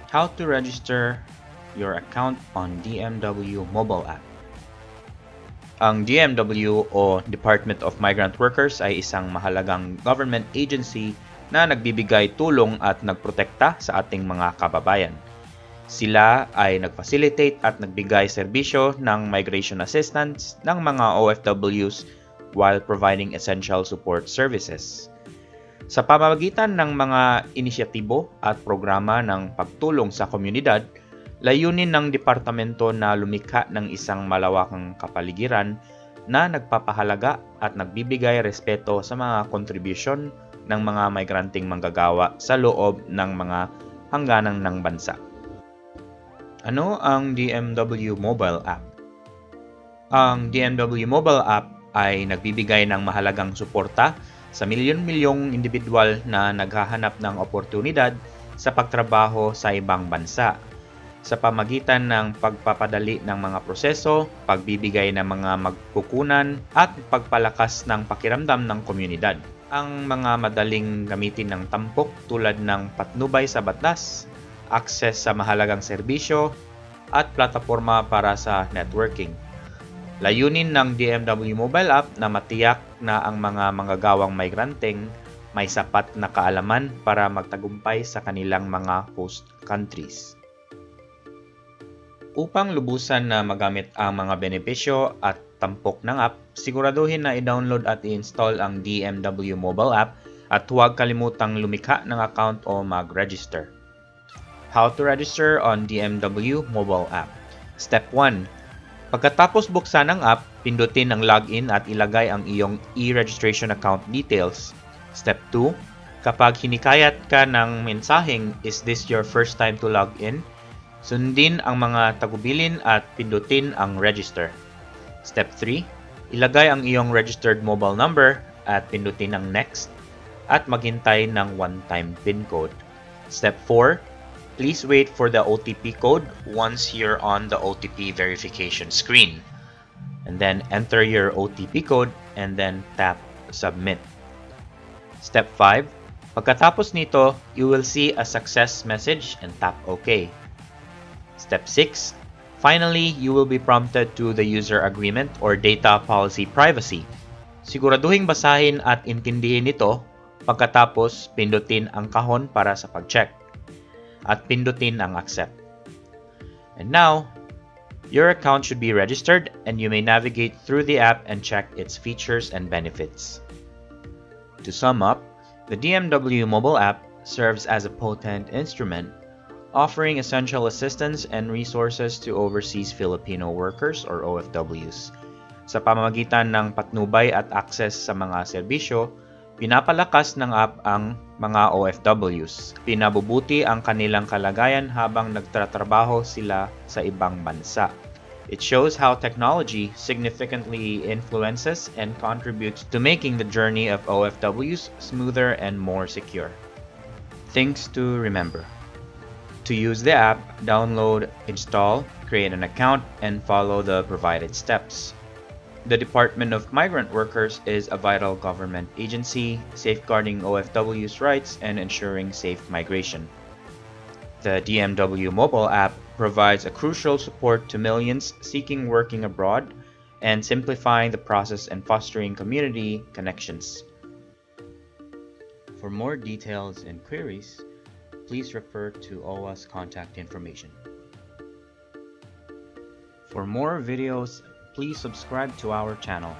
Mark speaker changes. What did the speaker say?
Speaker 1: How to register your account on DMW mobile app. Ang DMW o Department of Migrant Workers ay isang mahalagang government agency na nagbibigay tulong at nagprotekta sa ating mga kababayan. Sila ay nag-facilitate at nagbigay serbisyo ng migration assistance ng mga OFWs while providing essential support services. Sa pamamagitan ng mga inisyatibo at programa ng pagtulong sa komunidad, layunin ng departamento na lumikha ng isang malawakang kapaligiran na nagpapahalaga at nagbibigay respeto sa mga kontribusyon ng mga migranteng manggagawa sa loob ng mga hangganan ng bansa. Ano ang DMW Mobile App? Ang DMW Mobile App ay nagbibigay ng mahalagang suporta sa milyon-milyong individual na naghahanap ng oportunidad sa pagtrabaho sa ibang bansa sa pamagitan ng pagpapadali ng mga proseso, pagbibigay ng mga magkukunan at pagpalakas ng pakiramdam ng komunidad. Ang mga madaling gamitin ng tampok tulad ng patnubay sa batas, access sa mahalagang serbisyo, at plataporma para sa networking. Layunin ng DMW Mobile App na matiyak na ang mga manggagawang migranteng may sapat na kaalaman para magtagumpay sa kanilang mga host countries. Upang lubusan na magamit ang mga benepisyo at tampok ng app, siguraduhin na i-download at i-install ang DMW Mobile App at huwag kalimutang lumikha ng account o mag-register. How to register on DMW Mobile App. Step 1. Pagkatapos buksan ang app, pindutin ang login at ilagay ang iyong e-registration account details. Step 2. Kapag hinikayat ka ng mensaheng, "Is this your first time to log in?" Sundin ang mga tagubilin at pindutin ang register. Step 3. Ilagay ang iyong registered mobile number at pindutin ang next at maghintay ng one-time PIN code. Step 4. Please wait for the OTP code once you're on the OTP verification screen. And then enter your OTP code and then tap Submit. Step 5. Pagkatapos nito, you will see a success message and tap OK. Step 6. Finally, you will be prompted to the user agreement or data policy privacy. Siguraduhin basahin at intindihin ito, pagkatapos pindutin ang kahon para sa pag-check at pindutin ang accept. And now, your account should be registered and you may navigate through the app and check its features and benefits. To sum up, the DMW mobile app serves as a potent instrument offering essential assistance and resources to overseas Filipino workers or OFWs. Sa pamamagitan ng patnubay at access sa mga serbisyo, pinapalakas ng app ang mga OFWs. Pinabubuti ang kanilang kalagayan habang nagtatrabaho sila sa ibang bansa. It shows how technology significantly influences and contributes to making the journey of OFWs smoother and more secure. Things to remember. To use the app, download, install, create an account, and follow the provided steps. The Department of Migrant Workers is a vital government agency safeguarding OFWs' rights and ensuring safe migration. The DMW mobile app provides a crucial support to millions seeking working abroad and simplifying the process and fostering community connections. For more details and queries, please refer to OWA's contact information. For more videos, please subscribe to our channel.